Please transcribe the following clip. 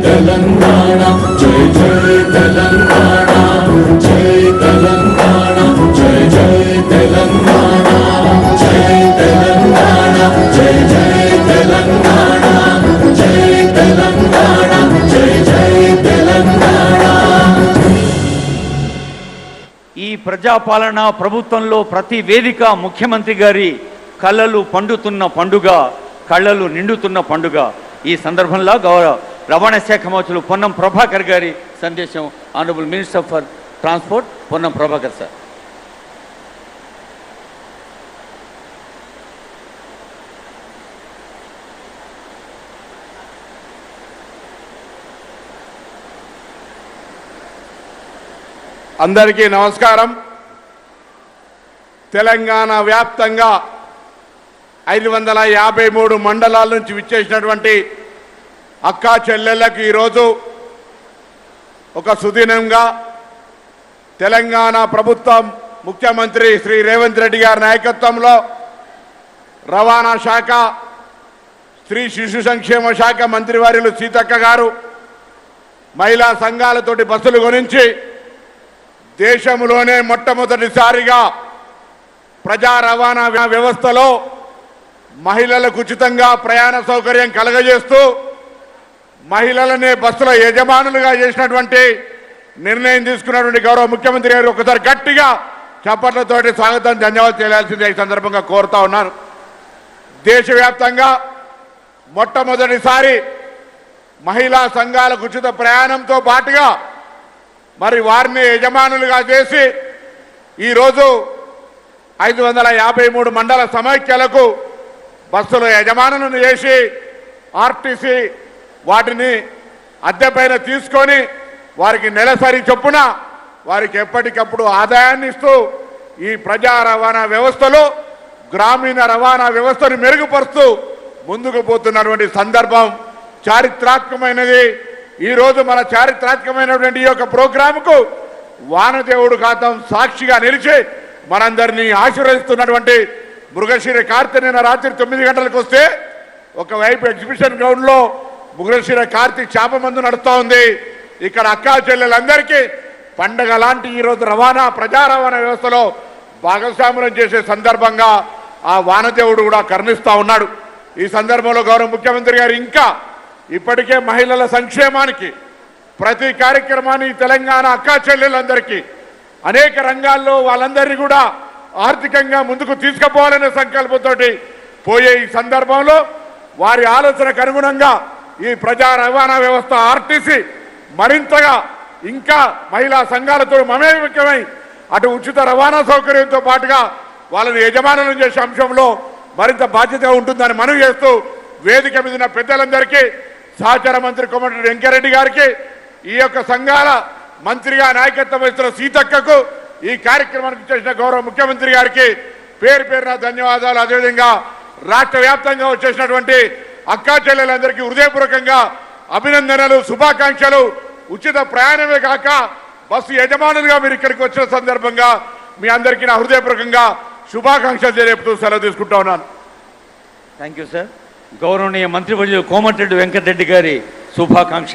తెలంగాణ జై జై తెలంగాణ జై తెలంగాణ జై జై తెలంగాణ జై తెలంగాణ జై జై తెలంగాణ జై తెలంగాణ జై జై తెలంగాణ. ఈ ప్రజాపాలన ప్రభుత్వంలో ప్రతి వేదిక ముఖ్యమంత్రి గారి కళ్ళలు పండుతున్న పండుగ, కళ్ళలు నిండుతున్న పండుగ. ఈ సందర్భంలో గౌరవ రవాణా శాఖ మంత్రులు పొన్నం ప్రభాకర్ గారి సందేశం. Honourable minister for transport Ponnam Prabhakar sir. అందరికీ నమస్కారం. తెలంగాణ వ్యాప్తంగా 553 మండలాల నుంచి విచ్చేసినటువంటి అక్కా చెల్లెళ్ళకి ఈరోజు ఒక సుదినంగా తెలంగాణ ప్రభుత్వం ముఖ్యమంత్రి శ్రీ రేవంత్ రెడ్డి గారి నాయకత్వంలో రవాణా శాఖ, స్త్రీ శిశు సంక్షేమ శాఖ మంత్రివర్యులు సీతక్క గారు మహిళా సంఘాలతోటి బస్సులు కొనించి దేశంలోనే మొట్టమొదటిసారిగా ప్రజా రవాణా వ్యవస్థలో మహిళలకు ఉచితంగా ప్రయాణ సౌకర్యం కలగజేస్తూ మహిళలనే బస్సుల యజమానులుగా చేసినటువంటి నిర్ణయం తీసుకున్నటువంటి గౌరవ ముఖ్యమంత్రి గారు ఒకసారి గట్టిగా చప్పట్లతోటి స్వాగతం, ధన్యవాదాలు తెలియాల్సిందే ఈ సందర్భంగా కోరుతా ఉన్నారు. దేశవ్యాప్తంగా మొట్టమొదటిసారి మహిళా సంఘాలకు ఉచిత ప్రయాణంతో పాటుగా మరి వారిని యజమానులుగా చేసి ఈరోజు 553 మండల సమైక్యలకు బస్సుల యజమానులను చేసి ఆర్టీసీ వాటిని అద్దెపైన తీసుకొని వారికి నెలసరి చొప్పున వారికి ఎప్పటికప్పుడు ఆదాయాన్ని ఇస్తూ ఈ ప్రజా రవాణా వ్యవస్థలో గ్రామీణ రవాణా వ్యవస్థను మెరుగుపరుస్తూ ముందుకు పోతున్నటువంటి సందర్భం చారిత్రాత్మకమైనది. ఈరోజు మన చారిత్రాత్మకమైనటువంటి ఈ యొక్క ప్రోగ్రాంకు వానదేవుడు ఖాతం సాక్షిగా నిలిచి మనందరినీ ఆశీర్వదిస్తున్నటువంటి మృగశిర కార్తె నిన్న రాత్రి 9 గంటలకు వస్తే ఒకవైపు ఎగ్జిబిషన్ గ్రౌండ్లో మృగశిర కార్తె చేప మందు నడుస్తూ ఉంది. ఇక్కడ అక్కా చెల్లెలందరికీ పండగ లాంటి ఈరోజు ప్రజా రవాణా వ్యవస్థలో భాగస్వామ్యం చేసే సందర్భంగా ఆ వానదేవుడు కూడా కరుణిస్తూ ఉన్నాడు. ఈ సందర్భంలో గౌరవ ముఖ్యమంత్రి గారు ఇంకా ఇప్పటికే మహిళల సంక్షేమానికి ప్రతి కార్యక్రమాన్ని తెలంగాణ అక్కా చెల్లెలందరికీ అనేక రంగాల్లో వాళ్ళందరినీ కూడా ఆర్థికంగా ముందుకు తీసుకుపోవాలనే సంకల్పంతో పోయే ఈ సందర్భంలో వారి ఆలోచనకు అనుగుణంగా ఈ ప్రజా రవాణా వ్యవస్థ ఆర్టీసీ మరింతగా ఇంకా మహిళా సంఘాలతో మమేకమై అటు ఉచిత రవాణా సౌకర్యంతో పాటుగా వాళ్ళని యజమానులను చేసే అంశంలో మరింత బాధ్యతగా ఉంటుందని మనవి చేస్తూ వేదిక మీద పెద్దలందరికీ, సహచార మంత్రి కోమటిరెడ్డి వెంకరెడ్డి గారికి, ఈ యొక్క సంఘాల మంత్రిగా నాయకత్వం వహిస్తున్న సీతక్కకు, ఈ కార్యక్రమానికి చేసిన గౌరవ ముఖ్యమంత్రి గారికి పేరు పేరున ధన్యవాదాలు. అదేవిధంగా రాష్ట్ర వ్యాప్తంగా వచ్చేసినటువంటి అక్కా చెల్లెలందరికీ హృదయపూర్వకంగా అభినందనలు, శుభాకాంక్షలు. ఉచిత ప్రయాణమే కాక బస్సు యజమానులుగా మీరు ఇక్కడికి వచ్చిన సందర్భంగా మీ అందరికీ నా హృదయపూర్వకంగా శుభాకాంక్షలు తెలియజేస్తూ సెలవు తీసుకుంటా ఉన్నాను. Thank you sir. గౌరవనీయ మంత్రివర్యులు కోమటిరెడ్డి వెంకటరెడ్డి గారి శుభాకాంక్ష.